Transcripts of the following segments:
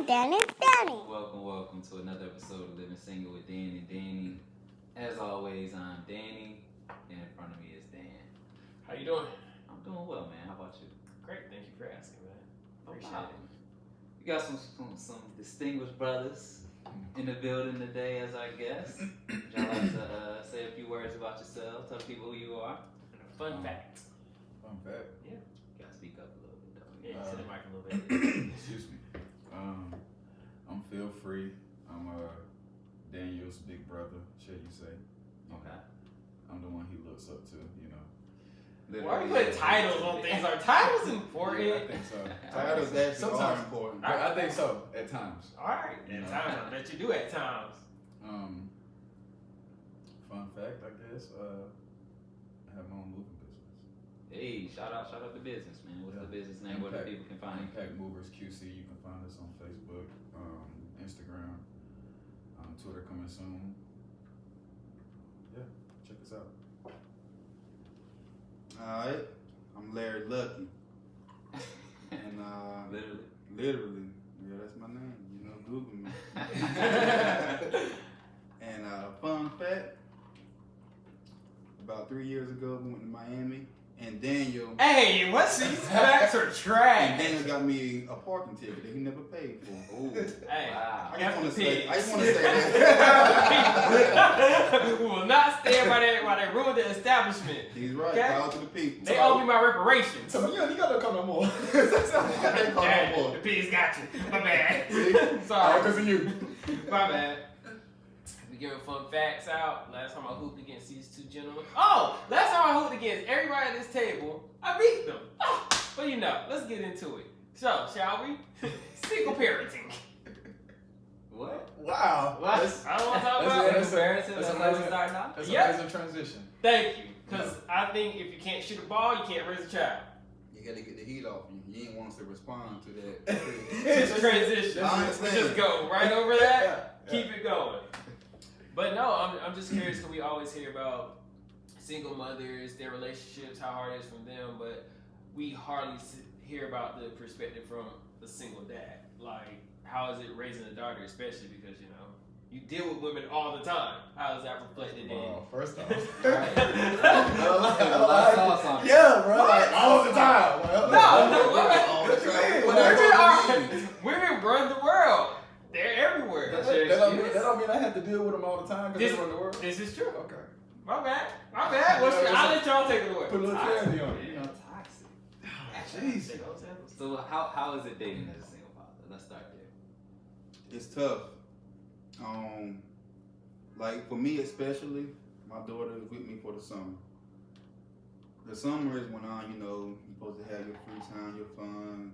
with Danny and Danny. Welcome to another episode of Living Single with Dan and Danny. As always, I'm Danny, and in front of me is Dan. How you doing? I'm doing well, man. How about you? Great, thank you for asking, man. Appreciate it. We got some distinguished brothers in the building today as our guests. Would y'all like to say a few words about yourself? Tell people who you are. And a fun fact. Fun fact? Yeah. You gotta speak up a little bit, though. Yeah, to the mic a little bit. Excuse me. I'm Feel Free. I'm Daniel's big brother, should you say. Okay. I'm the one he looks up to, you know. Why are you putting titles on things? Are titles important? Yeah, I think so. Titles actually Sometimes are important. I think so, at times. Alright, at times. I bet you do at times. Fun fact, I guess, I have my own moving business. Hey, shout out the business, man. What's the business name? Where the people can find you? Impact Movers QC. You can find us on Facebook, Instagram, Twitter coming soon. Yeah, check us out. Alright, I'm Larry Lucky. And literally, yeah, that's my name. You know, Google me. And fun fact, about 3 years ago, we went to Miami, and Daniel. Hey, what's these facts are And trash? Daniel got me a parking ticket that he never paid for. Ooh, Hey, wow. I just want to say that. We will not stand by that while they ruin the establishment. He's right. Okay. Call to the people. They owe me my reparations. So you gotta come no more. Dang, the pigs got you. My bad. Sorry. Because of you. My bad. We giving fun facts out. Last time I hooped against these two gentlemen. Oh, last time I hooped against everybody at this table, I beat them. Oh, but you know, let's get into it. So, shall we? Single parenting. What? Wow. What? I don't want to talk about it. That's a amazing. start now? That's Yep. an amazing transition. Thank you. Because I think if you can't shoot a ball, you can't raise a child. You got to get the heat off you. You ain't want us to respond to that. Just transition. I understand. Just go right over that. Yeah. Keep it going. But no, I'm just curious because we always hear about single mothers, their relationships, how hard it is from them, but we hardly hear about the perspective from a single dad. Like, how is it raising a daughter, especially because, you know, you deal with women all the time. How is that reflected in? Well, first off. Yeah, bro. Like, all the time. Women run the world. They're everywhere. That don't mean I have to deal with them all the time because they run the world. This is true. Okay. My bad. I'll let y'all take it away. Put a little clarity on it. You know, toxic. Jeez. So how is it dating as a single father? Let's start there. It's tough. Like for me especially, my daughter is with me for the summer. The summer is when you know, you're supposed to have your free time, your fun,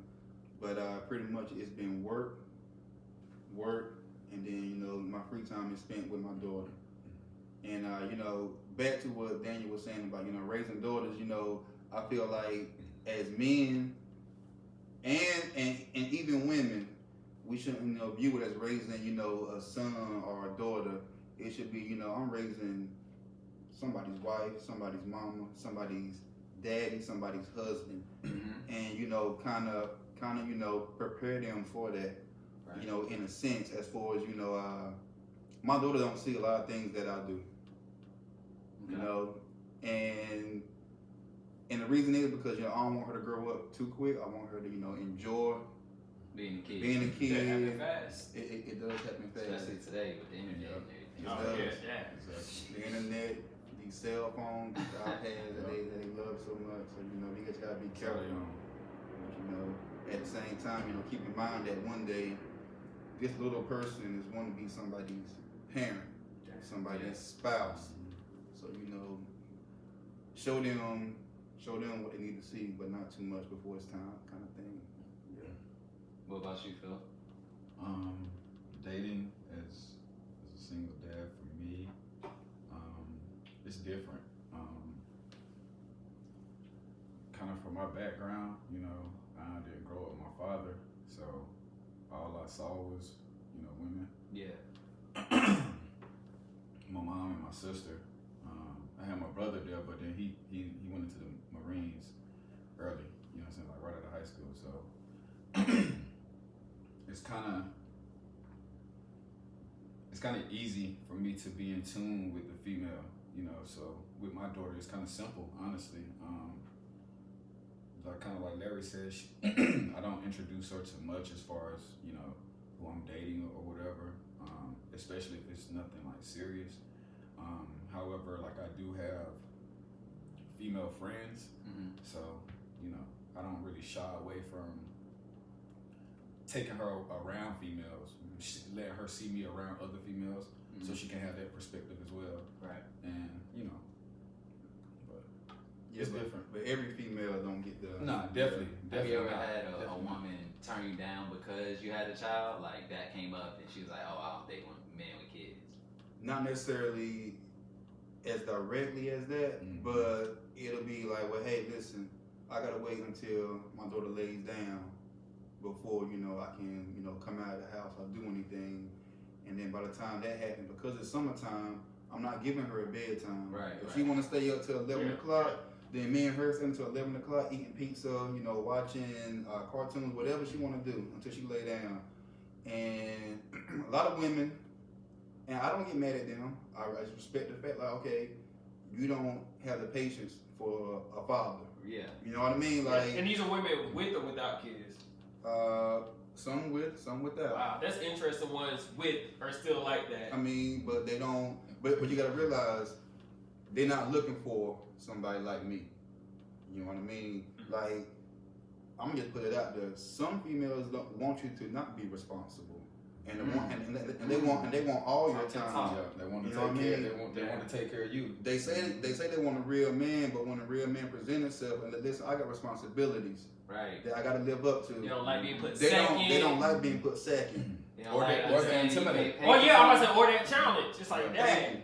but pretty much it's been work, and then, you know, my free time is spent with my daughter. And you know, back to what Daniel was saying about, you know, raising daughters, you know, I feel like as men and even women, we shouldn't, you know, view it as raising, you know, a son or a daughter. It should be, you know, I'm raising somebody's wife, somebody's mama, somebody's daddy, somebody's husband, and, you know, kind of, you know, prepare them for that, right. You know, in a sense, as far as, you know, my daughter don't see a lot of things that I do, you know, and the reason is because, you know, I don't want her to grow up too quick. I want her to, you know, enjoy being a kid. That happen fast. It does happen fast. Especially today with the internet and everything. The internet, these cell phones, these iPads that they love so much. So, you know, they just gotta be careful. But, you know, at the same time, you know, keep in mind that one day this little person is going to be somebody's parent, somebody's spouse. So, you know, show them what they need to see, but not too much before it's time, kind of thing. Yeah. What about you, Phil? Dating as a single dad for me, it's different. Kind of from my background, you know, I didn't grow up with my father, so all I saw was, you know, women. Yeah. My mom and my sister. I had my brother there, but then he went into the Marines early, you know what I'm saying, like right out of high school. So it's kind of easy for me to be in tune with the female, you know. So with my daughter, it's kind of simple, honestly. Like kind of like Larry said, I don't introduce her to much as far as, you know, who I'm dating or whatever, especially if it's nothing like serious. However, like I do have female friends, so, you know, I don't really shy away from taking her around females, letting her see me around other females, so she can have that perspective as well. Right. And, you know, but Yeah, it's different. But every female don't get the. Nah, definitely. Have you ever not. had a Definitely. woman turn you down because you had a child? Like that came up and she was like, "Oh, I don't date men with kids." Not necessarily as directly as that, but it'll be like, well, hey, listen, I gotta wait until my daughter lays down before, you know, I can, you know, come out of the house or do anything. And then by the time that happens, because it's summertime, I'm not giving her a bedtime. Right. If she want to stay up till 11 o'clock, then me and her stay until 11 o'clock eating pizza, you know, watching cartoons, whatever she want to do until she lay down. And a lot of women, and I don't get mad at them. I just respect the fact, like, okay, you don't have the patience for a father. Yeah. You know what I mean? Like, And these are women with or without kids. some with, some without. Wow, that's interesting. Ones with are still like that. I mean, but they don't. But you gotta realize they're not looking for somebody like me. You know what I mean? Like, I'm gonna just put it out there. Some females don't want you to not be responsible, and they want all your time. Yeah, they want to You know take what I care. mean? They want to take care of you. They say they want a real man, but when a real man presents himself, and listen, I got responsibilities Right. that I gotta live up to. You don't like being put They second. they don't like being put second. They don't Or like they understanding you intimidate. can't pay Oh for yeah, I'm about to something. say, or that challenge. It's like, Yeah. dang.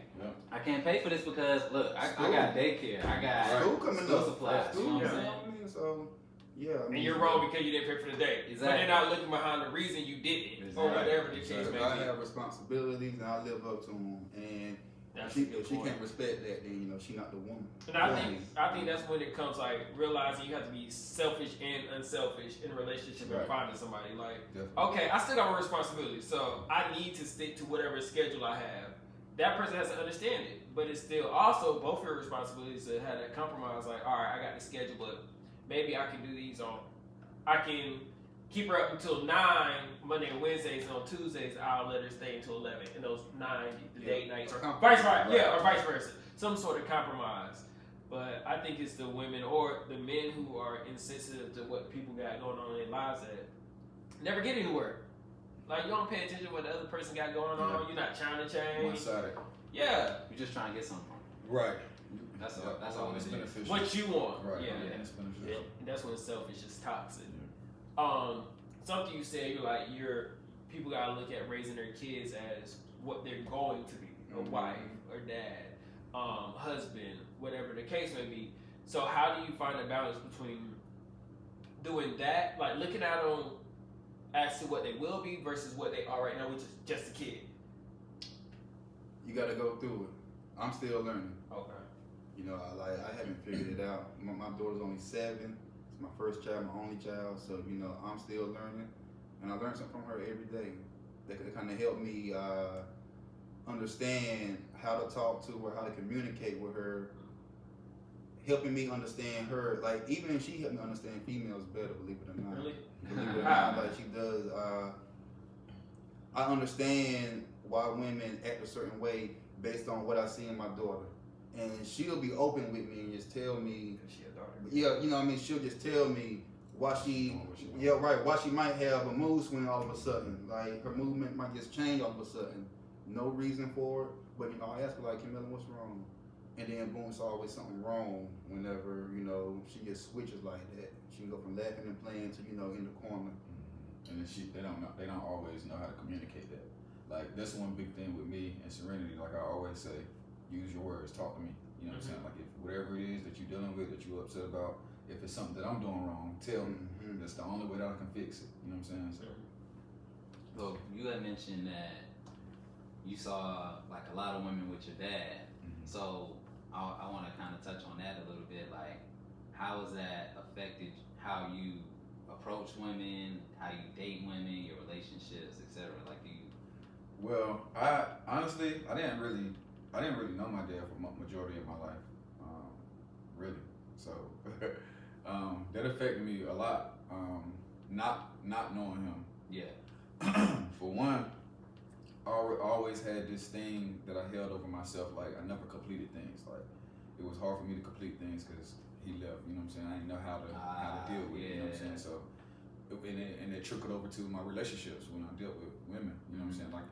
I can't pay for this because look, I School. got daycare, I got School coming school up. supplies. You know what I'm You know saying? what I mean? So, yeah. I mean, And you're wrong because you didn't pay for the date. But Exactly. they're not looking behind the reason you didn't, or Exactly. whatever the case If may I be. have responsibilities and I live up to them, and That's if a good she point. can't respect that, then, you know, she not the woman. And I think that's when it comes like realizing you have to be selfish and unselfish in a relationship and Right. finding somebody. Like, Definitely. okay, I still got my responsibility, so I need to stick to whatever schedule I have. That person has to understand it, but it's still also both your responsibilities to have that compromise. Like, all right, I got the schedule, but maybe I can do these on. I can keep her up until 9 Monday and Wednesdays, and on Tuesdays I'll let her stay until 11. And those 9 the date nights, or vice versa. Yeah, or vice versa. Some sort of compromise. But I think it's the women or the men who are insensitive to what people got going on in their lives that never get anywhere. Like, you don't pay attention to what the other person got going on. Yeah. You're not trying to change. One-sided. Yeah, You're just trying to get something from it. Right. That's all. That's all It's it is. beneficial. what you want. Right. Yeah. It's beneficial. And that's when selfish is toxic. Something you said, you're like, people gotta look at raising their kids as what they're going to be, a wife or dad, husband, whatever the case may be. So how do you find a balance between doing that, like looking at them as to what they will be versus what they are right now, which is just a kid? You got to go through it. I'm still learning. Okay. You know, I haven't figured it out. My daughter's only 7. It's my first child, my only child. So, you know, I'm still learning. And I learn something from her every day. That kind of help me understand how to talk to her, how to communicate with her, helping me understand her. Like, even she helped me understand females better, believe it or not. Really? Believe it or not, like she does. I understand why women act a certain way based on what I see in my daughter. And she'll be open with me and just tell me, Is she a daughter? yeah, you know what I mean? She'll just tell me why why she might have a mood swing all of a sudden. Like, her movement might just change all of a sudden. No reason for it. But, you know, I ask her, like, Camilla, what's wrong? And then, boom, it's always something wrong whenever, you know, she just switches like that. She can go from laughing and playing to, you know, in the corner. And then they don't always know how to communicate that. Like, that's one big thing with me and Serenity. Like I always say, use your words, talk to me. You know what I'm saying? Like, if whatever it is that you're dealing with, that you're upset about, if it's something that I'm doing wrong, tell me. That's the only way that I can fix it. You know what I'm saying? So, Well, you had mentioned that you saw like a lot of women with your dad. So I want to kind of touch on that a little bit. Like, how has that affected how you approach women, how you date women, your relationships, etc.? Like, do you? Well, I honestly, I didn't really know my dad for majority of my life, really. So that affected me a lot. Not knowing him. Yeah. For one, I always had this thing that I held over myself. Like, I never completed things. Like, it was hard for me to complete things because he left. You know what I'm saying? I didn't know how to deal with it. You know what I'm saying? So, and it trickled over to my relationships when I dealt with women. You know what I'm saying? Like,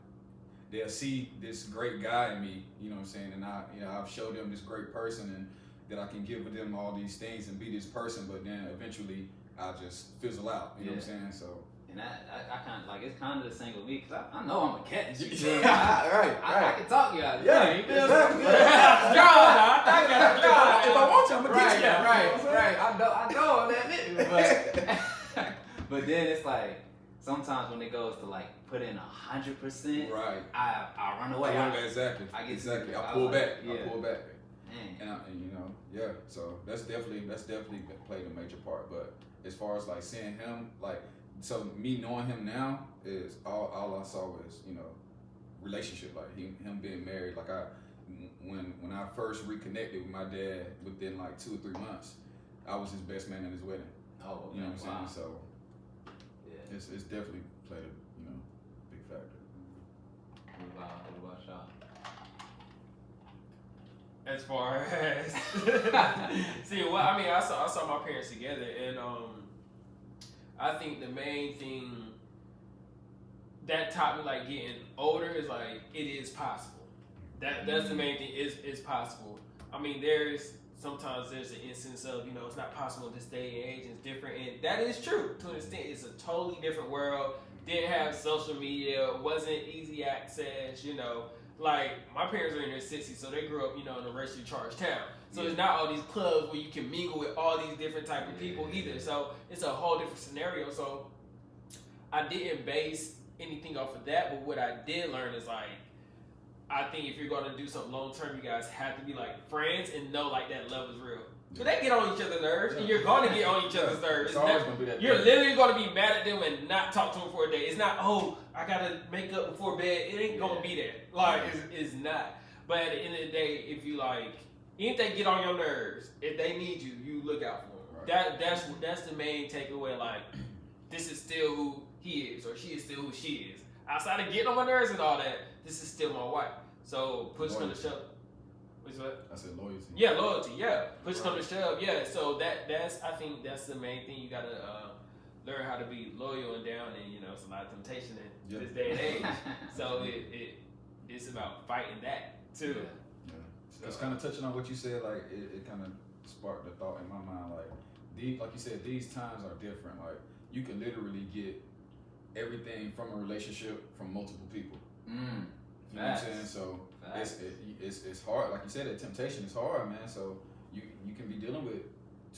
they'll see this great guy in me. You know what I'm saying? And I've showed them this great person and that I can give them all these things and be this person. But then eventually, I just fizzle out. You know what I'm saying? So. And I kind of like, it's kind of the same with me because I know I'm a catch. Right. I can talk you out of it. Yeah, You feel exactly. me? If I want you, I'm gonna get you. Right. I know I'm that nigga, but then it's like sometimes when it goes to like put in 100%, Right. I run away. Exactly. I get exactly. I I pull like, back. yeah. I pull back. Man. And you know, yeah. So that's definitely played a major part. But as far as like seeing him, like, so me knowing him now is all I saw was, you know, relationship. Like him being married. Like when I first reconnected with my dad within like 2 or 3 months, I was his best man at his wedding. Oh, okay. You know what I'm saying? So yeah, it's definitely played a big factor. What about Shaw? As far as see, well, I mean, I saw my parents together, and I think the main thing that taught me like getting older is like it is possible. That's the main thing. Is possible. I mean, sometimes there's an instance of, you know, it's not possible in this day and age, and it's different, and that is true to an extent. It's a totally different world. Didn't have social media, wasn't easy access, you know. Like, my parents are in their 60s, so they grew up, you know, in a racially charged town. So it's not all these clubs where you can mingle with all these different type of people either. So it's a whole different scenario. So I didn't base anything off of that, but what I did learn is like, I think if you're going to do something long term, you guys have to be like friends and know like that love is real. So they get on each other's nerves, and you're going to get on each other's nerves. It's always gonna be that. You're literally going to be mad at them and not talk to them for a day. It's not, oh, I got to make up before bed. It ain't going to be that. Like, it's not. But at the end of the day, if you like, if they get on your nerves, if they need you, you look out for them. Right. That's the main takeaway. Like, this is still who he is, or she is still who she is. Outside of getting on my nerves and all that, this is still my wife. So push come to shove. What's what? I said loyalty. Yeah, loyalty. Yeah, push come to shove. Yeah. So I think that's the main thing. You gotta learn how to be loyal and down, and you know, it's a lot of temptation in this day and age. So it's about fighting that too. Yeah. It's kind of touching on what you said. Like it kind of sparked the thought in my mind. Like like you said, these times are different. Like you can literally get everything from a relationship from multiple people. You know what I'm saying? So it's hard. Like you said, that temptation is hard, man. So you can be dealing with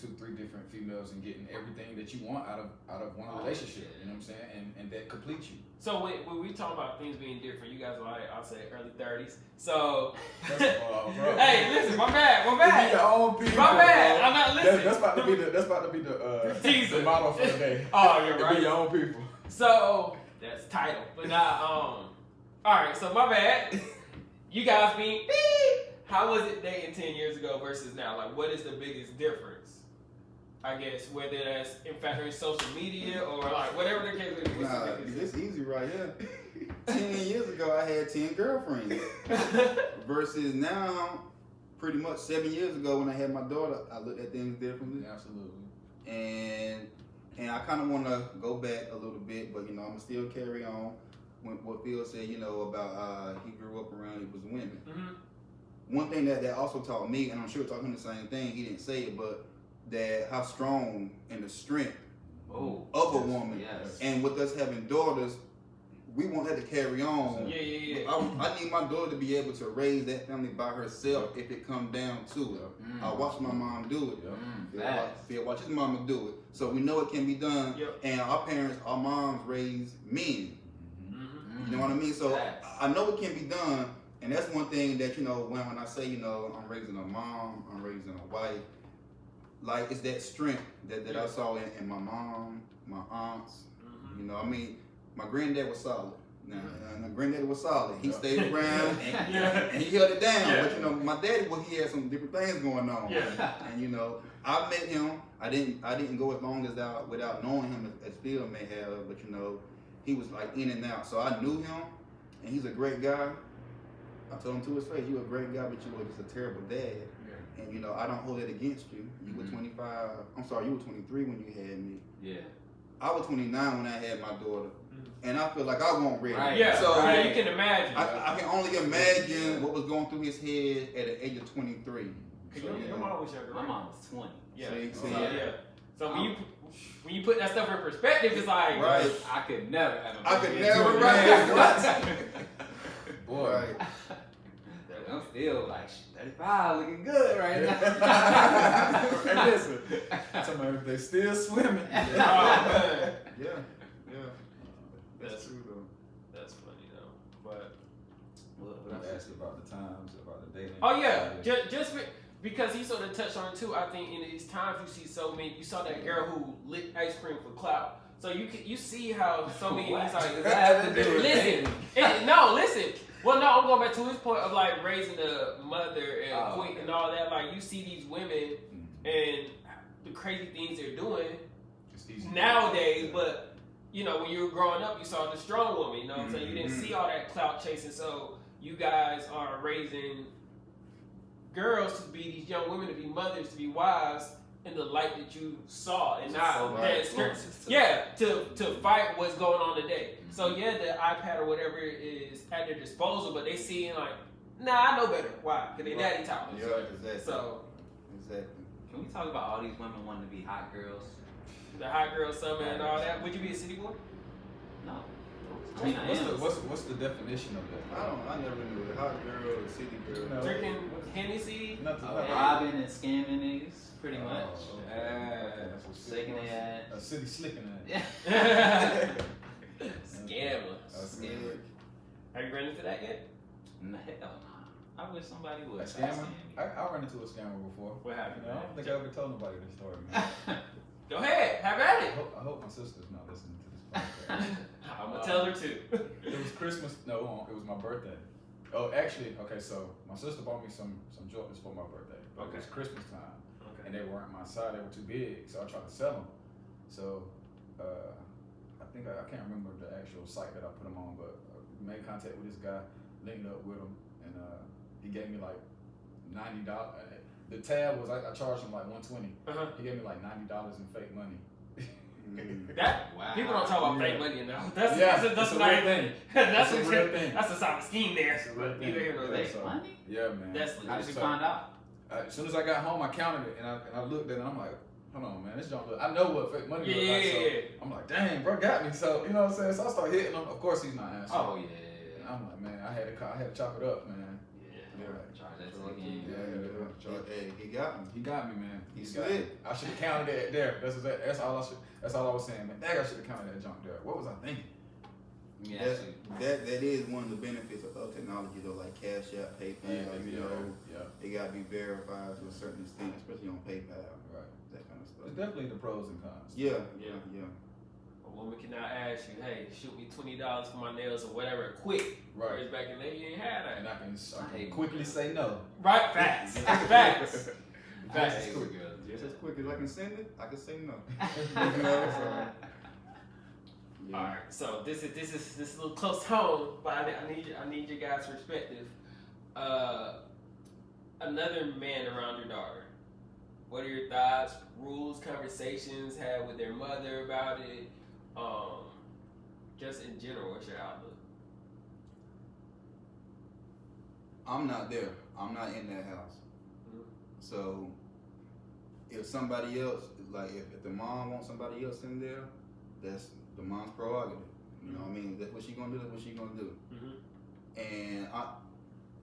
2, 3 different females and getting everything that you want out of one relationship. You know what I'm saying? And that completes you. So when we talk about things being different, you guys are like, I'll say early 30s. So bro. Hey, listen, my bad. Be your own people. My bad. I'm not listening. That's about to be the teaser. the motto for the day. Oh, you're right. Be your own people. So that's title. But now, alright, so my bad. You guys being how was it dating 10 years ago versus now? Like, what is the biggest difference? I guess whether that's in fact in social media or like whatever the case is. Nah, it's easy right here. 10 years ago, I had 10 girlfriends. Versus now, pretty much 7 years ago when I had my daughter, I looked at things differently. Absolutely. And I kind of want to go back a little bit, but you know, I'm gonna still carry on. What Phil said, you know, about he grew up around it was women. Mm-hmm. One thing that also taught me, and I'm sure it taught him the same thing, he didn't say it, but that how strong and the strength of a woman. Yes. And with us having daughters, we want that to carry on. Yeah. I need my daughter to be able to raise that family by herself if it comes down to it. I watched my mom do it. Phil watched his mama do it. So we know it can be done. Yep. And our moms raised men. You know what I mean? So I know it can be done, and that's one thing that, you know, when I say, you know, I'm raising a mom, I'm raising a wife, like it's that strength that I saw in my mom, my aunts. You know, I mean, my granddad was solid. Now, my granddaddy was solid. He stayed around and he held it down. Yeah. But you know, my daddy, well, he had some different things going on. Yeah. And you know, I met him. I didn't go as long as that without knowing him as Phil may have. But you know, he was like in and out. So I knew him, and he's a great guy. I told him to his face, "You a great guy, but you were just a terrible dad." And you know, I don't hold it against you. You were 25. I'm sorry, you were 23 when you had me. Yeah. I was 29 when I had my daughter, and I feel like I wasn't ready. Right. Yeah, So right. You can imagine. I can only imagine what was going through his head at the age of 23. Your mom was younger. My right? mom was 20. Yeah. See, So, yeah. yeah. So when you put that stuff in perspective, it's like Right. I could never have a I could baby. never Boy. Right. I'm still like 35, looking good right now. Hey, listen. Somebody, they still swimming. Oh man. Yeah. Yeah. That's That's true though. That's funny though. But You asked about the times, about the dating. oh yeah, just because he sort of touched on it too. I think in these times you see so many. You saw that girl who lit ice cream for clout. So you see how so many. What He's like, does that have to do with listen, dating? no, listen. Well, no, I'm going back to his point of like raising the mother and queen and all that. Like you see these women and the crazy things they're doing It's easy. nowadays, but you know when you were growing up, you saw the strong woman. You know what I'm saying? You didn't see all that clout chasing. So you guys are raising girls to be these young women, to be mothers, to be wives in the light that you saw, and not So that to fight what's going on today. So yeah, the iPad or whatever is at their disposal, but they see it like, nah, I know better. Why? Because they daddy taught me. Yeah, exactly. So Exactly. Can we talk about all these women wanting to be hot girls? the hot girl summer and all that. Would you be a city boy? No. I mean, I am. What's the definition of that? I never knew it. Hot girl, city girl. No. Drinking Hennessy? Nothing. Robbing and scamming niggas, pretty Oh, much. okay. That's what city Shaking was. their A ass. city slicking Yeah. that. Scandalous. Scammer. Have you run into that yet? No, hell no. I wish somebody would. A scammer? I ran into a scammer before. What happened? I don't think I ever told nobody this story, man. Go ahead, have at it. I hope my sister's not listening to this podcast. I'm gonna tell her too. It was Christmas. No, it was my birthday. Oh, actually, okay. So my sister bought me some Jordans for my birthday. But Okay. It was Christmas time, Okay. and they weren't my size. They were too big, so I tried to sell them. So I think I can't remember the actual site that I put them on, but I made contact with this guy, linked up with him, and he gave me like $90. The tab was I charged him like $120. He gave me like $90 in fake money. That Wow. people don't talk about fake money enough. That's it's a real thing. That's It's a real thing. That's a solid scheme there. It's a real But thing. neither here nor there. Fake money? Yeah, man. That's How did you So, find out? as soon as I got home, I counted it and I looked at it and I'm like, hold on, man, this don't look. I know what fake money looks like. So I'm like, dang, bro, got me. So you know what I'm saying. So I start hitting him. Of course, he's not answering. Oh, And yeah. I'm like, man, I had to chop it up, man. Yeah. Charge that to the game. Hey, he got me. He got me, man. He got slid. me. I should have counted it there. That's all I should. That's all I was saying, man. Dang, I should have counted that junk there. What was I thinking? Yeah, actually. That is one of the benefits of technology though, like Cash App, PayPal. It got to be verified to a certain extent, especially on PayPal. Right. That kind of stuff. It's definitely the pros and cons. Yeah. A woman can now ask you, hey, shoot me $20 for my nails or whatever, quick. Right. Whereas back in the day, you ain't had And that. I can quickly say no. Right? Facts. Facts. Just Facts. as quick. Just as quick as I can send it, I can say no. You know, so, yeah. All right. So this is a little close to home, but I need your guys' perspective. Another man around your daughter. What are your thoughts, rules, conversations had with their mother about it? Just in general, what's your outlook? I'm not there. I'm not in that house. So if somebody else, like if the mom wants somebody else in there, that's the mom's prerogative. You know what I mean? That's what she gonna do. That's what she gonna do. And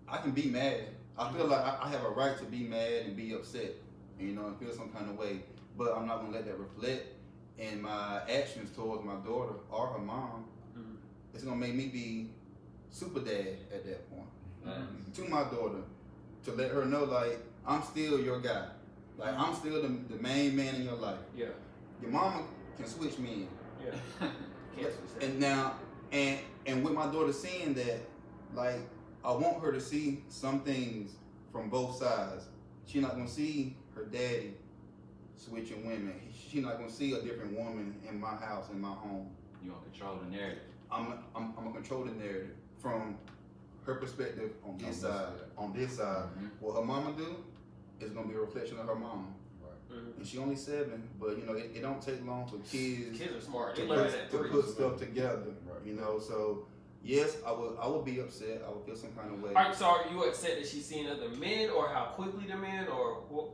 I can be mad. I feel like I have a right to be mad and be upset. You know, and feel some kind of way. But I'm not gonna let that reflect in my actions towards my daughter or her mom. It's gonna make me be super dad at that point. To my daughter, to let her know like I'm still your guy. Like I'm still the main man in your life. Yeah. Your mama can switch me in. Yeah. Can't switch that. And now, and with my daughter seeing that, like I want her to see some things from both sides. She's not gonna see her daddy switching women. She's not gonna see a different woman in my house, in my home. You want to control the narrative. I'm gonna control the narrative from her perspective on this side. On this side, what her mama do is gonna be a reflection of her mama. And she only 7, but you know it don't take long for kids. Kids are smart. They to learn put, at to 3. put stuff together. You know, so yes, I would be upset. I would feel some kind of way. All right, so are you upset that she's seeing other men, or how quickly the men, or what?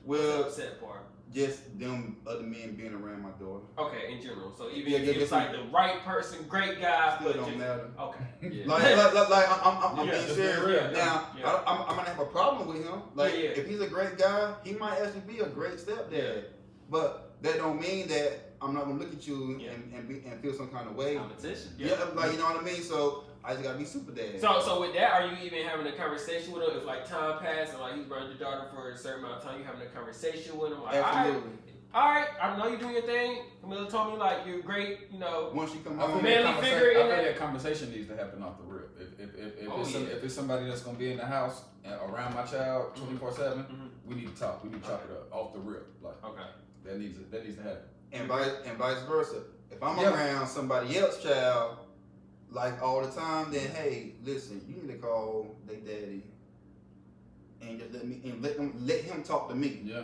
What's the Well, upset part? just them other men being around my daughter. Okay, in general. So even Yeah, if it's like the right person, great guy, Still but don't just matter. okay. Yeah. Like I'm Yeah, being just serious. be real. Now Yeah. I'm gonna have a problem with him. Like Yeah. if he's a great guy, he might actually be a great stepdad. Yeah. But that don't mean that I'm not gonna look at you Yeah. and feel some kind of way. Competition. Yeah, like you know what I mean. So I just gotta be super dad. So with that, are you even having a conversation with him? If like time passed and like he's around your daughter for a certain amount of time, you having a conversation with him? Like, Absolutely. all right, I know you're doing your thing. Camilla told me like you're great. You know, Once you come I feel home, Man- that manly conversa- figure in I feel that- that conversation needs to happen off the rip. If it's somebody that's gonna be in the house and around my child 24/7, we need to talk. We need to chop it up off the rip. Like okay. that needs to happen. and vice versa. If I'm Yeah. around somebody else's child, like all the time, then hey, listen, you need to call their daddy and just let him talk to me. Yeah.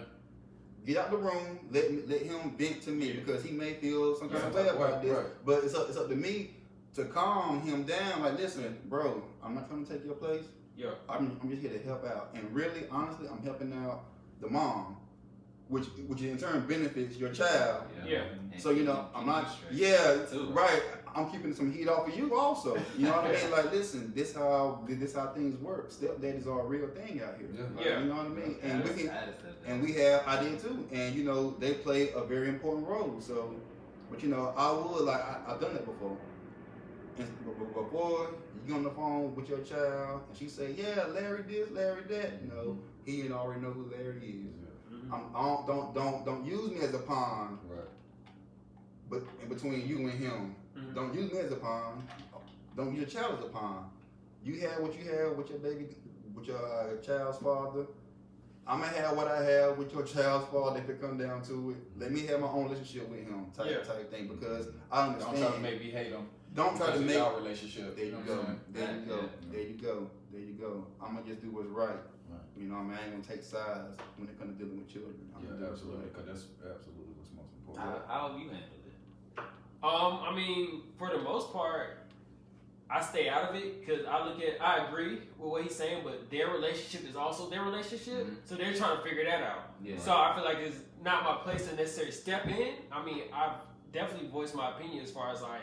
Get out the room, let him vent to me because he may feel some kind of way Right, about this. right. But it's up to me to calm him down. Like, listen, bro, I'm not trying to take your place. Yeah. I'm just here to help out. And really, honestly, I'm helping out the mom, which in turn benefits your child. Yeah. And So you know, I'm not. straight. Yeah, Too. right. I'm keeping some heat off of you also. You know what I mean? Like, listen, this how things work. Stepdaddies are a real thing out here. Yeah. Like, Yeah. you know what I mean? Yeah, And we that's- can, that is the- and we have, I did too. And you know, they play a very important role. So, but you know, I would like I've done that before. And before you get on the phone with your child and she say, "Yeah, Larry this, Larry that," you know, he didn't already know who Larry is. Don't use me as a pawn, Right. but in between you and him. Don't use me as a pawn. Don't use your child as a pawn. You have what you have with your baby, with your child's father. I'm gonna have what I have with your child's father if it come down to it. Let me have my own relationship with him, type thing, because I Don't understand. try to make me hate them. Don't try to make. our relationship. There you know what go. I'm saying? There you go. Yeah. There you go. There you go. I'm gonna just do what's right. You know, what I mean, I ain't gonna take sides when it comes to dealing with children. I'm gonna do Yeah, what's absolutely. right. Because that's absolutely what's most important. How have you handled it? I mean, for the most part, I stay out of it because I agree with what he's saying, but their relationship is also their relationship, so they're trying to figure that out. Yeah. So I feel like it's not my place to necessarily step in. I mean, I've definitely voiced my opinion as far as like,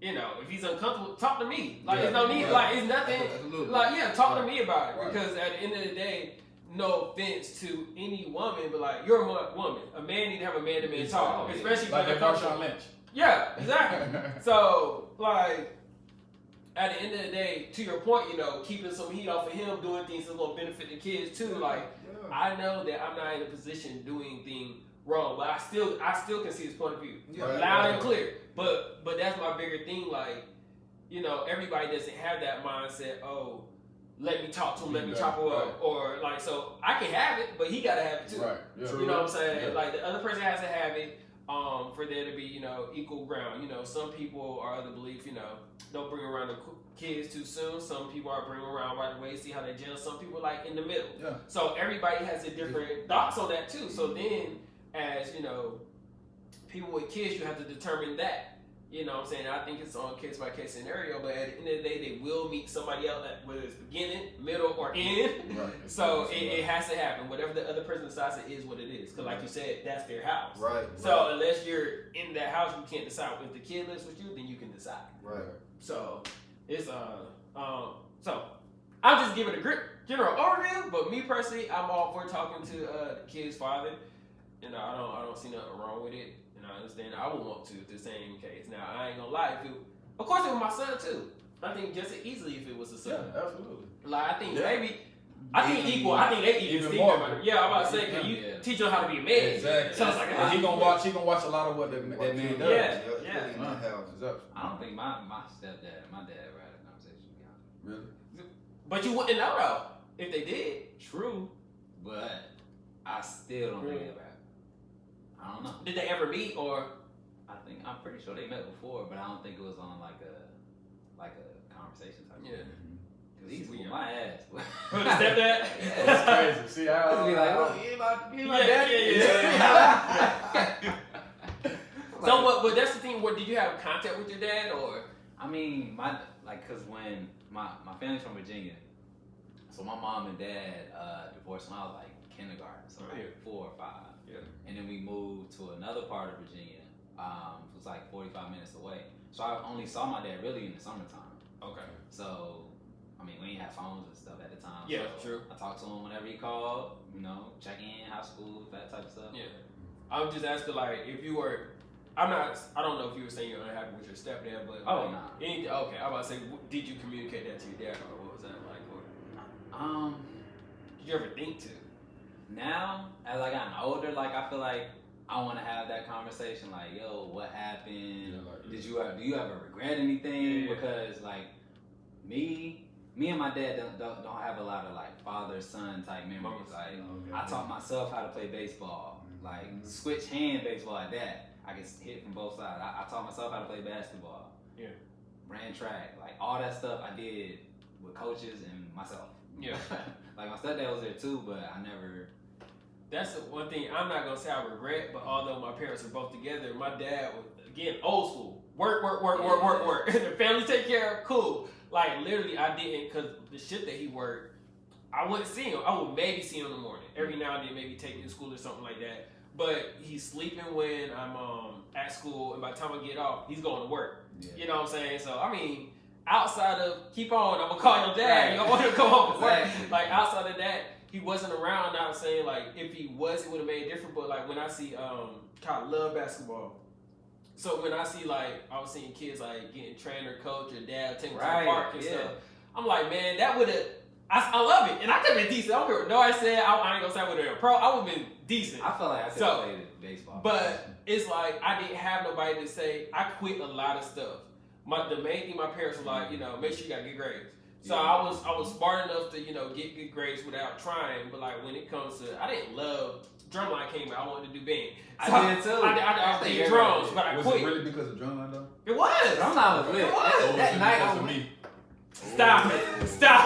you know, if he's uncomfortable, talk to me. Like, there's no need, right. like, it's nothing. Absolutely. Like, yeah, talk to me about it Right. because at the end of the day, no offense to any woman, but like, you're a woman. A man need to have a man-to-man talk, Exactly. especially Like when that it comes Marshawn to Lynch. yeah, exactly. So, like, at the end of the day, to your point, you know, keeping some heat off of him, doing things that's going to benefit the kids too. Like, Yeah. I know that I'm not in a position doing anything wrong, but I still can see his point of view, Yeah, loud right. and clear. But that's my bigger thing. Like, you know, everybody doesn't have that mindset. Oh, let me talk to him, let me chop him Right. up, or like, so I can have it, but he got to have it too. Right. Yeah. You know what I'm saying? Yeah. Like the other person has to have it for there to be, you know, equal ground. You know, some people are of the belief, you know, don't bring around the kids too soon. Some people are bring around right away, see how they gel. Some people like in the middle. Yeah. So everybody has a different thoughts on that too. So then, as you know, people with kids, you have to determine that. You know what I'm saying? I think it's on case by case scenario, but at the end of the day, they will meet somebody else, whether it's beginning, middle, or end. Right. So it has to happen. Whatever the other person decides, it is what it is. Because like you said, that's their house. Right. So unless you're in that house, you can't decide. If the kid lives with you, then you can decide. Right. So it's so I'm just giving a general overview. But me personally, I'm all for talking to the kid's father. You know, I don't see nothing wrong with it. And I understand I would want to if the same case. Now I ain't gonna lie, of course it was my son too. I think just as easily if it was a son. Yeah, absolutely. Like I think Yeah. I think equal. I think they even even more. more. Yeah, I'm about to say, cause you teach them how to be a man. Exactly. So it's like And he gonna watch a lot of what that man does. Yeah. In that house. I don't think my stepdad and my dad ever had a conversation, to be honest. Really? But you wouldn't know though if they did. True, but I still don't think they ever happened. I don't know. Did they ever meet or? I'm pretty sure they met before, but I don't think it was on like a conversation type. Yeah. Cause he's with my ass. Stepdad? That's crazy. See, I be like, look, you my daddy. Yeah. So, but that's the thing. What did you have contact with your dad or? I mean, cause when my family's from Virginia, so my mom and dad divorced when I was like kindergarten, so like 4 or 5. Yeah. And then we moved to another part of Virginia. It was like 45 minutes away. So I only saw my dad really in the summertime. Okay. So, I mean, we didn't have phones and stuff at the time. Yeah, so true. I talked to him whenever he called, check in, how school, that type of stuff. Yeah. I was just asking, like, if you were, I don't know if you were saying you're unhappy with your stepdad, but. Oh, like, nah. Okay, I was about to say, did you communicate that to your dad or what was that like? Or, did you ever think to? Now, as I gotten older, like, I feel like I want to have that conversation, like, yo, what happened? Do you ever regret anything? Yeah. Because, like, me and my dad don't have a lot of like father-son type memories. Like, I taught myself how to play baseball, like switch hand baseball at that. I can hit from both sides. I taught myself how to play basketball. Yeah. Ran track, like all that stuff I did with coaches and myself. Yeah. Like my stepdad was there too, but I never. That's the one thing I'm not gonna say I regret, but although my parents were both together, my dad was again old school. Work. The family take care of, cool. Like literally, I didn't, cause the shit that he worked, I wouldn't see him. I would maybe see him in the morning, every now and then, maybe take him to school or something like that. But he's sleeping when I'm at school, and by the time I get off, he's going to work. Yeah. You know what I'm saying? So I mean, outside of keep on, I'm gonna call your dad. Right. You don't want to come home from work. Like outside of that, he wasn't around. Now I'm saying like if he was, it would have made it different. But like when I see, kind of love basketball. So when I see like I was seeing kids like getting trained or coach or dad taking to the park and stuff, I'm like, man, that would have. I love it, and I could have been decent. I don't care what nobody said. I ain't gonna say I would have been a pro. I would have been decent. I feel like I could have played baseball. But it's like I didn't have nobody to say. I quit a lot of stuff. The main thing my parents were like, make sure you got good grades. So I was smart enough to get good grades without trying. But like when it comes to, I didn't love drumline came out. I wanted to do band. So I did too. I played drums, but I quit. Was it really because of drumline though? It was. Drumline was lit. That night because of me. Stop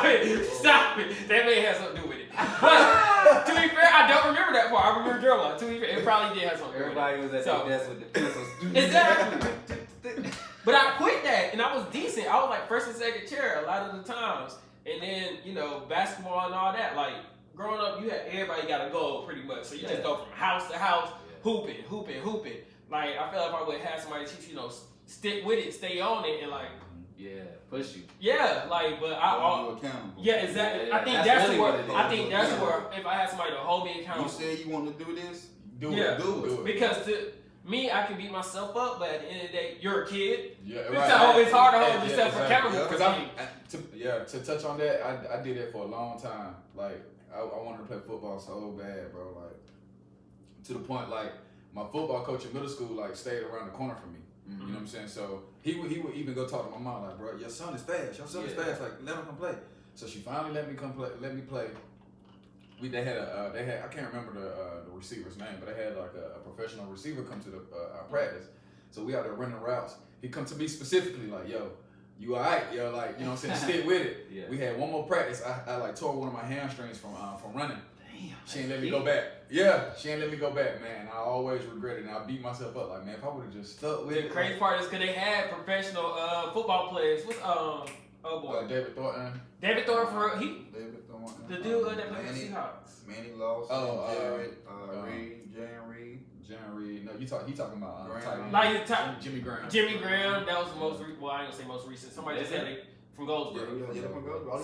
it. That may have something to do with it. But to be fair, I don't remember that part. I remember drumline. To be fair, it probably did have something to do with it. Everybody was at their desk with the pencils. Exactly. But I quit that, and I was decent. I was like first and second chair a lot of the times. And then, basketball and all that. Like, growing up, everybody got a goal pretty much. So you just go from house to house, hooping. Like, I feel like if I would have somebody teach you, stick with it, stay on it, and like, push you. Yeah, like, but you accountable. Yeah, exactly. Yeah, I think that's really where. I think that's where if I had somebody to hold me accountable. You said you want to do this, do Yeah. it. Do it. Because to me, I can beat myself up, but at the end of the day, you're a kid. Yeah, right. It's hard to hold yourself accountable. Because to touch on that, I did it for a long time. Like I wanted to play football so bad, bro. Like to the point, like my football coach in middle school, like stayed around the corner from me. Mm-hmm. You know what I'm saying? So he would even go talk to my mom, like, bro, your son is fast. Like, let him come play. So she finally let me play. They had I can't remember the receiver's name, but they had like a professional receiver come to our practice. So we out there running routes. He come to me specifically like, yo, you all right? Yo, like, you know what I'm saying? Stick with it. Yeah. We had one more practice. I like tore one of my hamstrings from running. Damn. She ain't let me go back. Yeah, she ain't let me go back, man. I always regret it, and I beat myself up. Like, man, if I would have just stuck with it. The crazy part is because they had professional football players. What's oh boy, David Thornton. David Thornton for David Thornton. The dude that played for the Seahawks. Manny Lawson. Jaron Reed. No, he talking about Jimmy Graham. Jimmy Graham. That was the most. Well, I ain't gonna say most recent. Somebody just said it from Goldsboro. Yeah, from Goldsboro.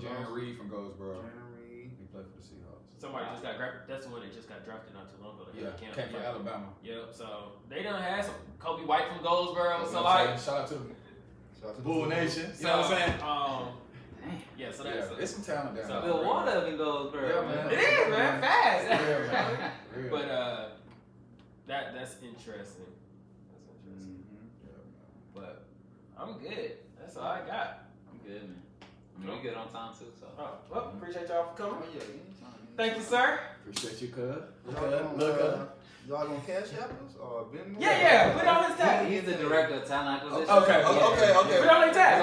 Jaron Reed from Goldsboro. He played for the Seahawks. Somebody just got drafted. That's the one that just got drafted not too long ago. Came from Alabama. Yep. So they done had some Kobe White from Goldsboro. So shout out to Bull Nation. You know what I'm saying? Damn. Yeah, so Yeah, that's it's some talent down So- there. The water up in Goldsboro, Yeah, man. man. It is, man, fast. Real, man. Real. But that's interesting. That's interesting. But I'm good. That's all I got. I'm good, man. I mean, we good on time too, so. Oh, well, appreciate y'all for Oh coming. yeah, anytime. Thank you, sir. Appreciate you, cuz. Y'all gonna cash app us or Venmo? Yeah, put it on his tag. He's the director of talent acquisition. Okay, Put it on his tag.